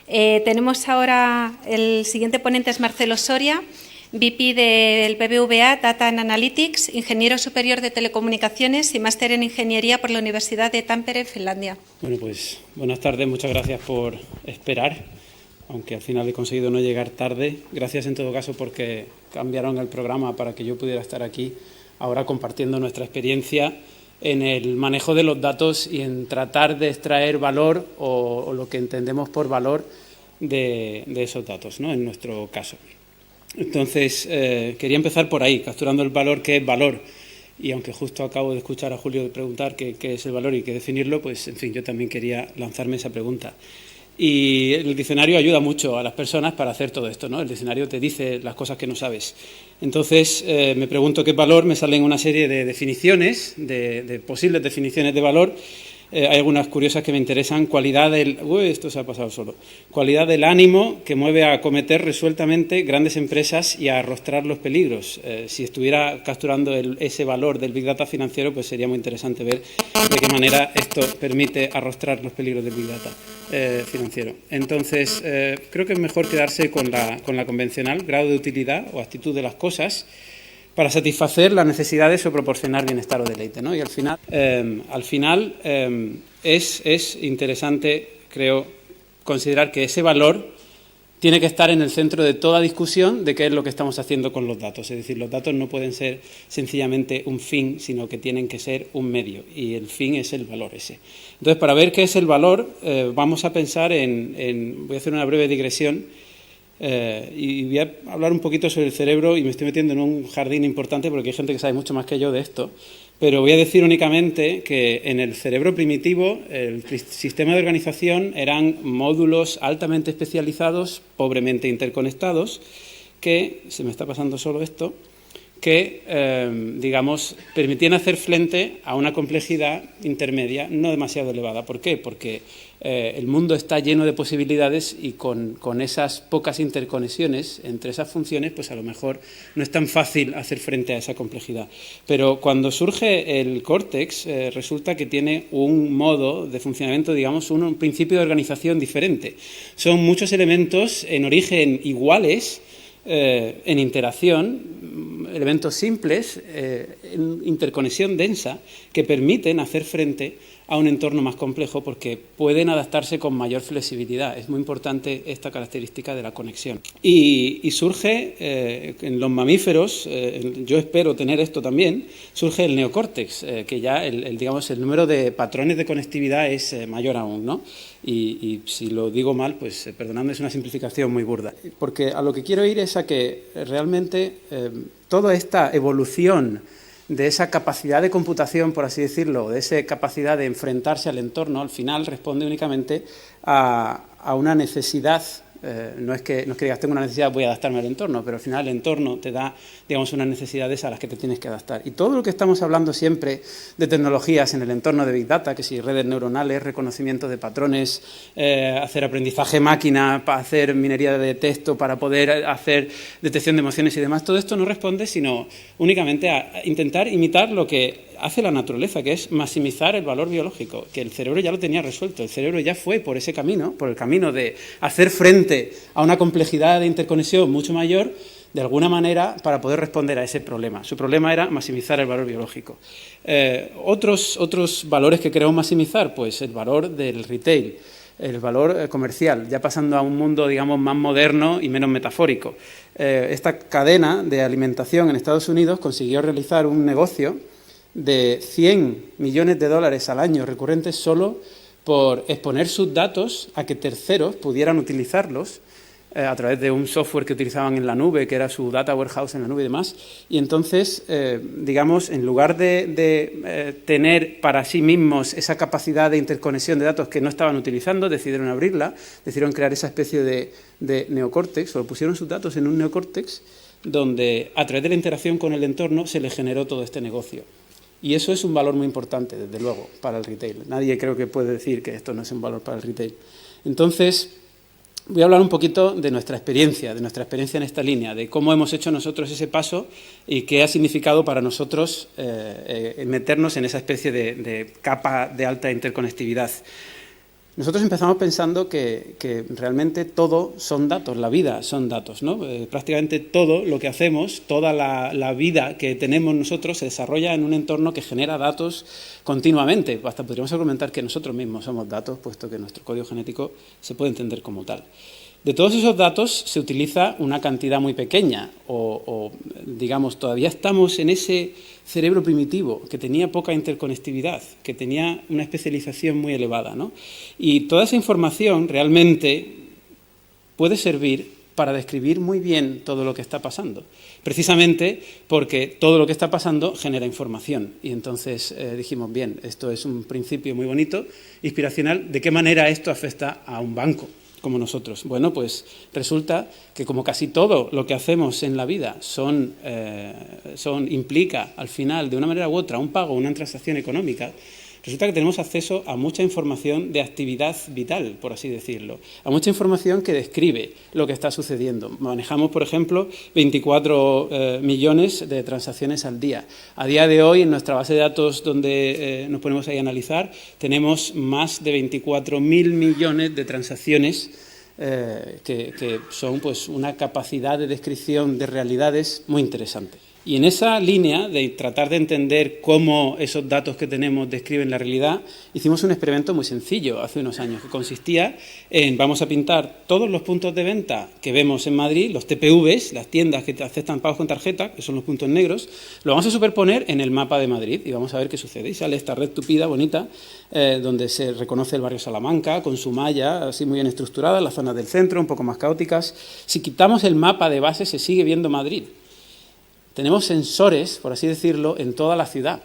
Tenemos ahora, el siguiente ponente es Marcelo Soria, VP del BBVA Data and Analytics, ingeniero superior de telecomunicaciones y máster en ingeniería por la Universidad de Tampere, Finlandia. Bueno, pues buenas tardes, muchas gracias por esperar, aunque al final he conseguido no llegar tarde. Gracias en todo caso porque cambiaron el programa para que yo pudiera estar aquí ahora compartiendo nuestra experiencia en el manejo de los datos y en tratar de extraer valor o lo que entendemos por valor de esos datos, ¿no? En nuestro caso. Entonces, quería empezar por ahí, capturando el valor, qué es valor. Y aunque justo acabo de escuchar a Julio preguntar qué es el valor y qué definirlo, pues, en fin, yo también quería lanzarme esa pregunta. Y el diccionario ayuda mucho a las personas para hacer todo esto, ¿no? El diccionario te dice las cosas que no sabes. Entonces, me pregunto qué valor, me salen una serie de definiciones, de posibles definiciones de valor. Hay algunas curiosas que me interesan. Cualidad del... esto se ha pasado solo. Cualidad del ánimo que mueve a acometer resueltamente grandes empresas y a arrostrar los peligros. Si estuviera capturando ese valor del Big Data financiero, pues sería muy interesante ver de qué manera esto permite arrostrar los peligros del Big Data financiero. Entonces, creo que es mejor quedarse con la convencional, grado de utilidad o actitud de las cosas, para satisfacer las necesidades o proporcionar bienestar o deleite, ¿no? Y al final es interesante, creo, considerar que ese valor tiene que estar en el centro de toda discusión de qué es lo que estamos haciendo con los datos. Es decir, los datos no pueden ser sencillamente un fin, sino que tienen que ser un medio, y el fin es el valor ese. Entonces, para ver qué es el valor, vamos a pensar voy a hacer una breve digresión, y voy a hablar un poquito sobre el cerebro, y me estoy metiendo en un jardín importante porque hay gente que sabe mucho más que yo de esto, pero voy a decir únicamente que en el cerebro primitivo el sistema de organización eran módulos altamente especializados, pobremente interconectados, que, se me está pasando solo esto, que, digamos, permitían hacer frente a una complejidad intermedia no demasiado elevada. ¿Por qué? Porque el mundo está lleno de posibilidades y con esas pocas interconexiones entre esas funciones, pues a lo mejor no es tan fácil hacer frente a esa complejidad. Pero cuando surge el córtex, resulta que tiene un modo de funcionamiento, digamos, un principio de organización diferente. Son muchos elementos en origen iguales, en interacción, elementos simples, en interconexión densa, que permiten hacer frente a un entorno más complejo porque pueden adaptarse con mayor flexibilidad. Es muy importante esta característica de la conexión. Y surge en los mamíferos, yo espero tener esto también, surge el neocórtex, que ya digamos, el número de patrones de conectividad es mayor aún, ¿no? Y si lo digo mal, pues perdonadme, es una simplificación muy burda. Porque a lo que quiero ir es a que realmente toda esta evolución de esa capacidad de computación, por así decirlo, de esa capacidad de enfrentarse al entorno, al final responde únicamente a una necesidad. No es que digas, tengo una necesidad, voy a adaptarme al entorno, pero al final el entorno te da, digamos, unas necesidades a las que te tienes que adaptar. Y todo lo que estamos hablando siempre de tecnologías en el entorno de Big Data, que si redes neuronales, reconocimiento de patrones, hacer aprendizaje máquina, para hacer minería de texto, para poder hacer detección de emociones y demás, todo esto no responde sino únicamente a intentar imitar lo que hace la naturaleza, que es maximizar el valor biológico, que el cerebro ya lo tenía resuelto. El cerebro ya fue por ese camino, por el camino de hacer frente a una complejidad de interconexión mucho mayor, de alguna manera, para poder responder a ese problema. Su problema era maximizar el valor biológico. Otros valores que queremos maximizar, pues el valor del retail, el valor comercial, ya pasando a un mundo, digamos, más moderno y menos metafórico. Esta cadena de alimentación en Estados Unidos consiguió realizar un negocio de $100 millones al año recurrentes solo por exponer sus datos a que terceros pudieran utilizarlos a través de un software que utilizaban en la nube, que era su data warehouse en la nube y demás. Y entonces, digamos, en lugar de tener para sí mismos esa capacidad de interconexión de datos que no estaban utilizando, decidieron abrirla, decidieron crear esa especie de neocórtex, o pusieron sus datos en un neocórtex, donde a través de la interacción con el entorno se les generó todo este negocio. Y eso es un valor muy importante, desde luego, para el retail. Nadie creo que puede decir que esto no es un valor para el retail. Entonces, voy a hablar un poquito de nuestra experiencia en esta línea, de cómo hemos hecho nosotros ese paso y qué ha significado para nosotros meternos en esa especie de capa de alta interconectividad. Nosotros empezamos pensando que realmente todo son datos, la vida son datos, ¿no? Prácticamente todo lo que hacemos, toda la vida que tenemos nosotros se desarrolla en un entorno que genera datos continuamente. Hasta podríamos argumentar que nosotros mismos somos datos, puesto que nuestro código genético se puede entender como tal. De todos esos datos se utiliza una cantidad muy pequeña o digamos, todavía estamos en ese cerebro primitivo que tenía poca interconectividad, que tenía una especialización muy elevada, ¿no? Y toda esa información realmente puede servir para describir muy bien todo lo que está pasando, precisamente porque todo lo que está pasando genera información. Y entonces dijimos, bien, esto es un principio muy bonito, inspiracional, ¿de qué manera esto afecta a un banco como nosotros? Bueno, pues resulta que como casi todo lo que hacemos en la vida implica al final, de una manera u otra, un pago, una transacción económica, resulta que tenemos acceso a mucha información de actividad vital, por así decirlo, a mucha información que describe lo que está sucediendo. Manejamos, por ejemplo, 24 millones de transacciones al día. A día de hoy, en nuestra base de datos donde nos ponemos ahí a analizar, tenemos más de 24.000 millones de transacciones que son pues una capacidad de descripción de realidades muy interesante. Y en esa línea de tratar de entender cómo esos datos que tenemos describen la realidad, hicimos un experimento muy sencillo hace unos años, que consistía en, vamos a pintar todos los puntos de venta que vemos en Madrid, los TPVs, las tiendas que aceptan pagos con tarjeta, que son los puntos negros, lo vamos a superponer en el mapa de Madrid y vamos a ver qué sucede. Y sale esta red tupida, bonita, donde se reconoce el barrio Salamanca, con su malla así muy bien estructurada, las zonas del centro, un poco más caóticas. Si quitamos el mapa de base, se sigue viendo Madrid. Tenemos sensores, por así decirlo, en toda la ciudad.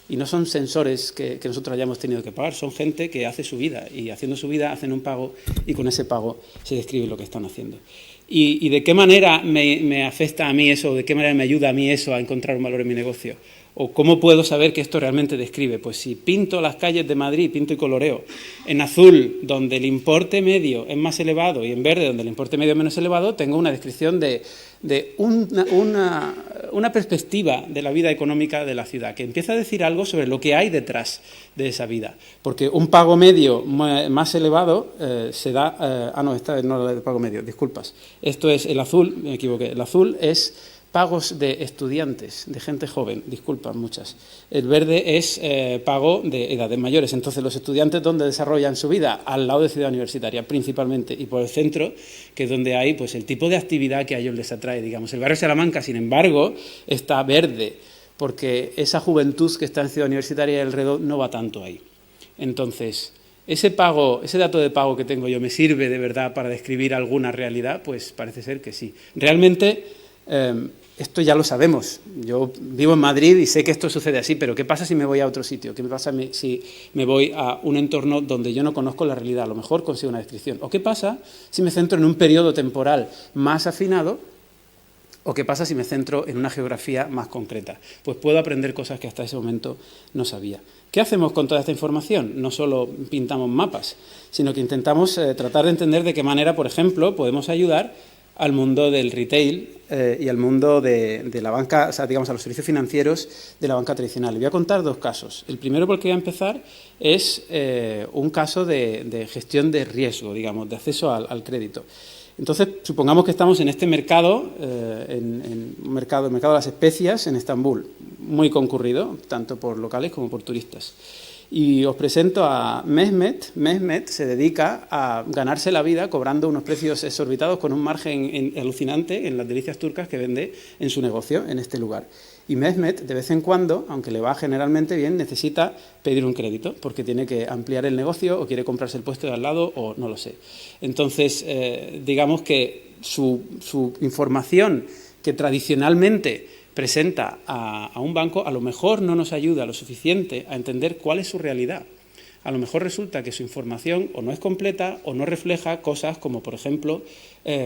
Y no son sensores que nosotros hayamos tenido que pagar, son gente que hace su vida. Y haciendo su vida hacen un pago y con ese pago se describe lo que están haciendo. ¿Y de qué manera me afecta a mí eso, o de qué manera me ayuda a mí eso a encontrar un valor en mi negocio? ¿O cómo puedo saber que esto realmente describe? Pues si pinto las calles de Madrid, pinto y coloreo, en azul, donde el importe medio es más elevado, y en verde, donde el importe medio es menos elevado, tengo una descripción de una perspectiva de la vida económica de la ciudad, que empieza a decir algo sobre lo que hay detrás de esa vida. Porque un pago medio más elevado se da... no, esta no es el pago medio, disculpas. Esto es el azul, me equivoqué, el azul es pagos de estudiantes, de gente joven, disculpan muchas. El verde es pago de edades mayores. Entonces, los estudiantes, ¿dónde desarrollan su vida? Al lado de Ciudad Universitaria, principalmente, y por el centro, que es donde hay pues el tipo de actividad que a ellos les atrae, digamos. El barrio Salamanca, sin embargo, está verde, porque esa juventud que está en Ciudad Universitaria y alrededor no va tanto ahí. Entonces, ese dato de pago que tengo yo, ¿me sirve de verdad para describir alguna realidad? Pues parece ser que sí. Realmente, esto ya lo sabemos. Yo vivo en Madrid y sé que esto sucede así, pero ¿qué pasa si me voy a otro sitio? ¿Qué me pasa si me voy a un entorno donde yo no conozco la realidad? A lo mejor consigo una descripción. ¿O qué pasa si me centro en un periodo temporal más afinado? ¿O qué pasa si me centro en una geografía más concreta? Pues puedo aprender cosas que hasta ese momento no sabía. ¿Qué hacemos con toda esta información? No solo pintamos mapas, sino que intentamos tratar de entender de qué manera, por ejemplo, podemos ayudar al mundo del retail y al mundo de la banca, o sea, digamos, a los servicios financieros de la banca tradicional. Le voy a contar dos casos. El primero, por el que voy a empezar, es un caso de gestión de riesgo, digamos, de acceso al crédito. Entonces, supongamos que estamos en este mercado, el mercado de las especias en Estambul, muy concurrido, tanto por locales como por turistas. Y os presento a Mehmet. Mehmet se dedica a ganarse la vida cobrando unos precios exorbitados con un margen alucinante en las delicias turcas que vende en su negocio en este lugar. Y Mehmet, de vez en cuando, aunque le va generalmente bien, necesita pedir un crédito porque tiene que ampliar el negocio o quiere comprarse el puesto de al lado o no lo sé. Entonces, digamos que su información que tradicionalmente presenta a un banco, a lo mejor no nos ayuda lo suficiente a entender cuál es su realidad. A lo mejor resulta que su información o no es completa o no refleja cosas como, por ejemplo,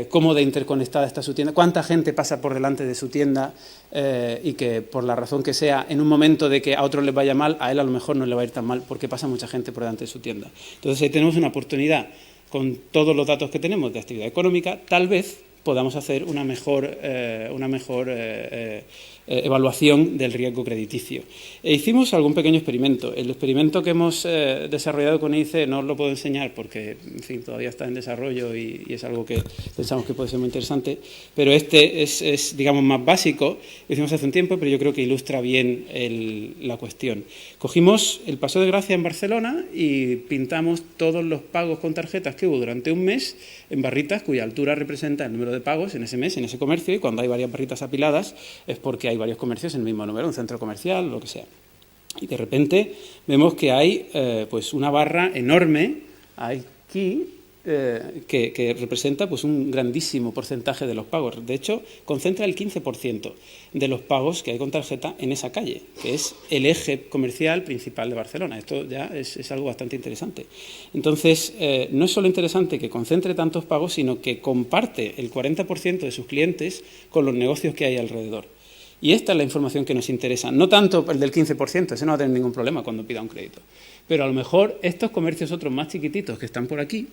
cómo de interconectada está su tienda, cuánta gente pasa por delante de su tienda y que, por la razón que sea, en un momento de que a otros les vaya mal, a él a lo mejor no le va a ir tan mal porque pasa mucha gente por delante de su tienda. Entonces ahí tenemos una oportunidad, con todos los datos que tenemos de actividad económica, tal vez podamos hacer una mejor evaluación del riesgo crediticio. Hicimos algún pequeño experimento. El experimento que hemos desarrollado con IC no os lo puedo enseñar porque, en fin, todavía está en desarrollo y es algo que pensamos que puede ser muy interesante, pero este es digamos, más básico. Lo hicimos hace un tiempo, pero yo creo que ilustra bien la cuestión. Cogimos el Paseo de Gracia en Barcelona y pintamos todos los pagos con tarjetas que hubo durante un mes en barritas cuya altura representa el número de pagos en ese mes, en ese comercio, y cuando hay varias barritas apiladas es porque hay varios comercios en el mismo número, un centro comercial, lo que sea. Y de repente vemos que hay pues una barra enorme aquí que representa pues un grandísimo porcentaje de los pagos. De hecho, concentra el 15% de los pagos que hay con tarjeta en esa calle, que es el eje comercial principal de Barcelona. Esto ya es algo bastante interesante. Entonces, no es solo interesante que concentre tantos pagos, sino que comparte el 40% de sus clientes con los negocios que hay alrededor. Y esta es la información que nos interesa. No tanto el del 15%, ese no va a tener ningún problema cuando pida un crédito. Pero a lo mejor estos comercios otros más chiquititos que están por aquí,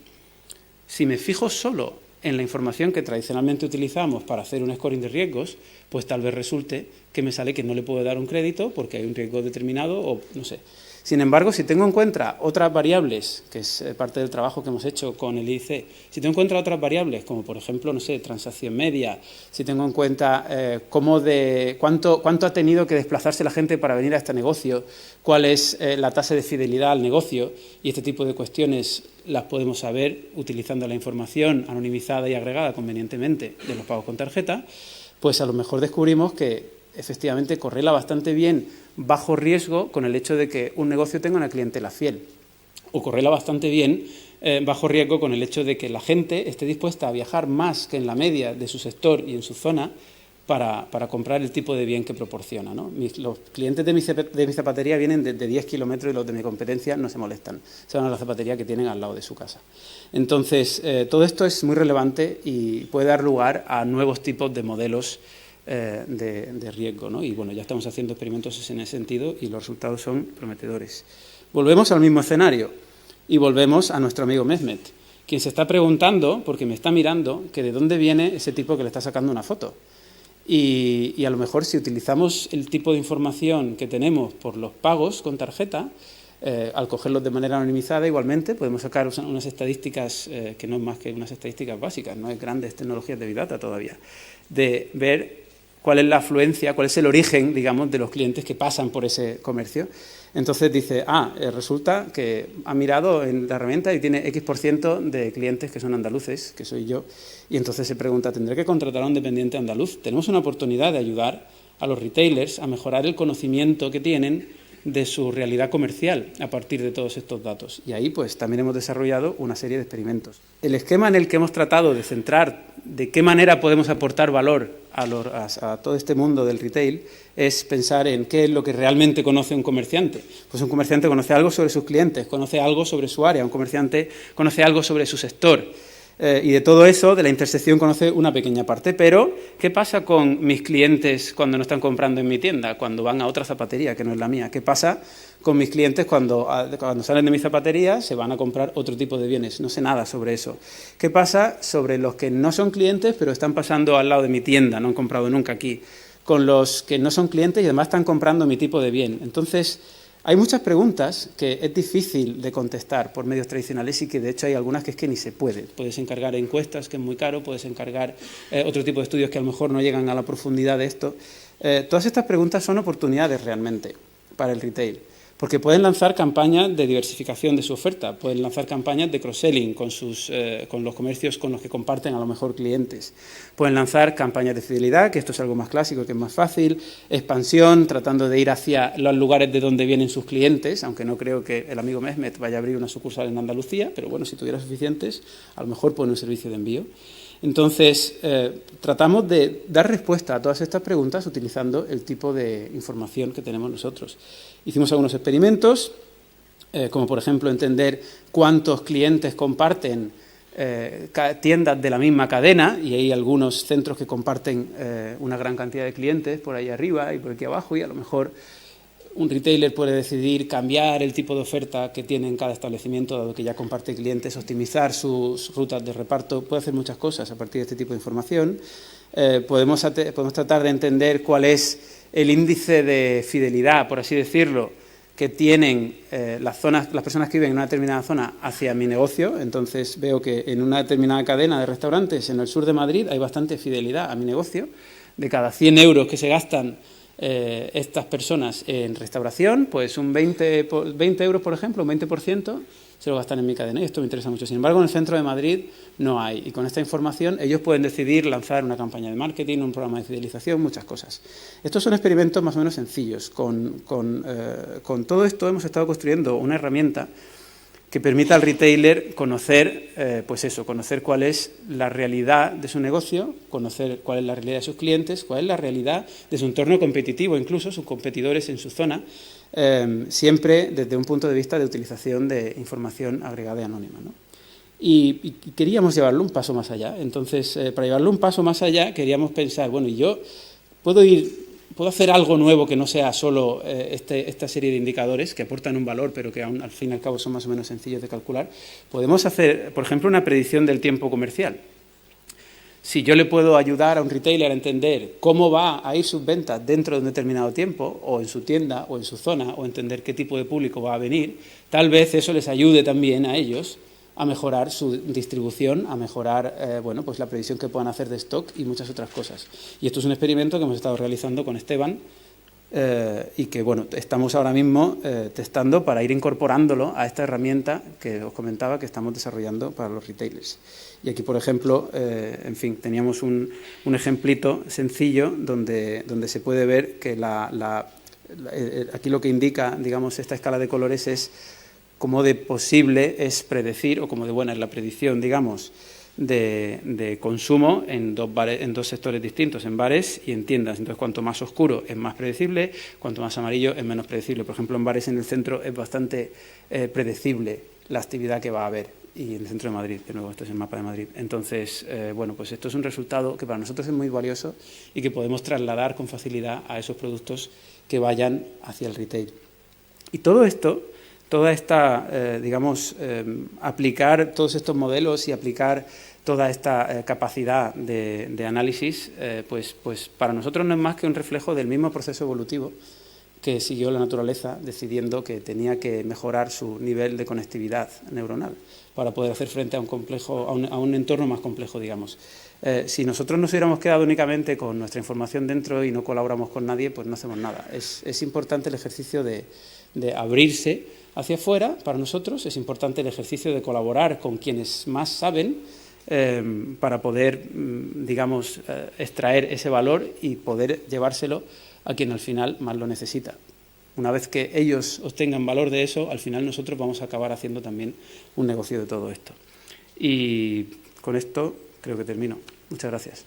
si me fijo solo en la información que tradicionalmente utilizamos para hacer un scoring de riesgos, pues tal vez resulte que me sale que no le puedo dar un crédito porque hay un riesgo determinado o no sé. Sin embargo, si tengo en cuenta otras variables, que es parte del trabajo que hemos hecho con el IC, si tengo en cuenta otras variables, como por ejemplo, no sé, transacción media, si tengo en cuenta cuánto ha tenido que desplazarse la gente para venir a este negocio, cuál es la tasa de fidelidad al negocio, y este tipo de cuestiones las podemos saber utilizando la información anonimizada y agregada convenientemente de los pagos con tarjeta, pues a lo mejor descubrimos que efectivamente correla bastante bien bajo riesgo con el hecho de que un negocio tenga una clientela fiel, o correla bastante bien bajo riesgo con el hecho de que la gente esté dispuesta a viajar más que en la media de su sector y en su zona para comprar el tipo de bien que proporciona, ¿no? Los clientes de mi zapatería vienen de 10 kilómetros y los de mi competencia no se molestan, se van a la zapatería que tienen al lado de su casa. Entonces, todo esto es muy relevante y puede dar lugar a nuevos tipos de modelos de riesgo, ¿no? Y bueno, ya estamos haciendo experimentos en ese sentido y los resultados son prometedores. Volvemos al mismo escenario y volvemos a nuestro amigo Mehmet, quien se está preguntando, porque me está mirando, que de dónde viene ese tipo que le está sacando una foto. Y a lo mejor si utilizamos el tipo de información que tenemos por los pagos con tarjeta, al cogerlos de manera anonimizada igualmente podemos sacar unas estadísticas que no es más que unas estadísticas básicas, no es grandes tecnologías de Big Data todavía, de ver cuál es la afluencia, cuál es el origen, digamos, de los clientes que pasan por ese comercio. Entonces dice, resulta que ha mirado en la herramienta y tiene X% de clientes que son andaluces, que soy yo, y entonces se pregunta, ¿tendré que contratar a un dependiente andaluz? Tenemos una oportunidad de ayudar a los retailers a mejorar el conocimiento que tienen de su realidad comercial a partir de todos estos datos. Y ahí pues también hemos desarrollado una serie de experimentos. El esquema en el que hemos tratado de centrar de qué manera podemos aportar valor a todo este mundo del retail es pensar en qué es lo que realmente conoce un comerciante. Pues un comerciante conoce algo sobre sus clientes, conoce algo sobre su área, un comerciante conoce algo sobre su sector. Y de todo eso, de la intersección, conoce una pequeña parte. Pero, ¿qué pasa con mis clientes cuando no están comprando en mi tienda? Cuando van a otra zapatería que no es la mía. ¿Qué pasa con mis clientes cuando salen de mi zapatería se van a comprar otro tipo de bienes? No sé nada sobre eso. ¿Qué pasa sobre los que no son clientes pero están pasando al lado de mi tienda, no han comprado nunca aquí? Con los que no son clientes y además están comprando mi tipo de bien. Entonces, hay muchas preguntas que es difícil de contestar por medios tradicionales y que de hecho hay algunas que es que ni se puede. Puedes encargar encuestas, que es muy caro, puedes encargar otro tipo de estudios que a lo mejor no llegan a la profundidad de esto. Todas estas preguntas son oportunidades realmente para el retail, porque pueden lanzar campañas de diversificación de su oferta, pueden lanzar campañas de cross-selling con los comercios con los que comparten a lo mejor clientes, pueden lanzar campañas de fidelidad, que esto es algo más clásico, que es más fácil, expansión, tratando de ir hacia los lugares de donde vienen sus clientes, aunque no creo que el amigo Mehmet vaya a abrir una sucursal en Andalucía, pero bueno, si tuviera suficientes, a lo mejor pone un servicio de envío. Entonces, tratamos de dar respuesta a todas estas preguntas utilizando el tipo de información que tenemos nosotros. Hicimos algunos experimentos, como por ejemplo entender cuántos clientes comparten tiendas de la misma cadena, y hay algunos centros que comparten una gran cantidad de clientes por ahí arriba y por aquí abajo, y a lo mejor un retailer puede decidir cambiar el tipo de oferta que tiene en cada establecimiento, dado que ya comparte clientes, optimizar sus rutas de reparto, puede hacer muchas cosas a partir de este tipo de información. podemos tratar de entender cuál es el índice de fidelidad, por así decirlo, que tienen las personas que viven en una determinada zona hacia mi negocio. Entonces veo que en una determinada cadena de restaurantes en el sur de Madrid hay bastante fidelidad a mi negocio. De cada 100 euros que se gastan estas personas en restauración, pues un 20 euros, por ejemplo, un 20%, se lo gastan en mi cadena, y esto me interesa mucho. Sin embargo, en el centro de Madrid no hay, y con esta información ellos pueden decidir lanzar una campaña de marketing, un programa de fidelización, muchas cosas. Estos son experimentos más o menos sencillos. Con todo esto hemos estado construyendo una herramienta que permita al retailer conocer, conocer cuál es la realidad de su negocio, conocer cuál es la realidad de sus clientes, cuál es la realidad de su entorno competitivo, incluso sus competidores en su zona, siempre desde un punto de vista de utilización de información agregada y anónima, ¿no? Y queríamos llevarlo un paso más allá. Entonces, para llevarlo un paso más allá, queríamos pensar, bueno, y yo puedo hacer algo nuevo que no sea solo esta serie de indicadores que aportan un valor, pero que al fin y al cabo son más o menos sencillos de calcular. Podemos hacer, por ejemplo, una predicción del tiempo comercial. Si yo le puedo ayudar a un retailer a entender cómo va a ir sus ventas dentro de un determinado tiempo, o en su tienda, o en su zona, o entender qué tipo de público va a venir, tal vez eso les ayude también a ellos a mejorar su distribución, a mejorar la previsión que puedan hacer de stock y muchas otras cosas. Y esto es un experimento que hemos estado realizando con Esteban y que estamos ahora mismo testando para ir incorporándolo a esta herramienta que os comentaba que estamos desarrollando para los retailers. Y aquí, por ejemplo, teníamos un ejemplito sencillo donde se puede ver que aquí lo que indica, digamos, esta escala de colores es cómo de posible es predecir, o cómo de buena es la predicción, digamos, de consumo en dos sectores distintos, en bares y en tiendas. Entonces, cuanto más oscuro es más predecible, cuanto más amarillo es menos predecible. Por ejemplo, en bares en el centro es bastante predecible la actividad que va a haber, y en el centro de Madrid, de nuevo, este es el mapa de Madrid. Entonces, pues esto es un resultado que para nosotros es muy valioso y que podemos trasladar con facilidad a esos productos que vayan hacia el retail. Y todo esto, toda esta, aplicar todos estos modelos y aplicar toda esta capacidad de análisis, pues para nosotros no es más que un reflejo del mismo proceso evolutivo que siguió la naturaleza decidiendo que tenía que mejorar su nivel de conectividad neuronal para poder hacer frente a un entorno más complejo, digamos. Si nosotros nos hubiéramos quedado únicamente con nuestra información dentro y no colaboramos con nadie, pues no hacemos nada. Es importante el ejercicio de abrirse hacia afuera para nosotros, es importante el ejercicio de colaborar con quienes más saben para poder, extraer ese valor y poder llevárselo a quien al final más lo necesita. Una vez que ellos obtengan valor de eso, al final nosotros vamos a acabar haciendo también un negocio de todo esto. Y con esto creo que termino. Muchas gracias.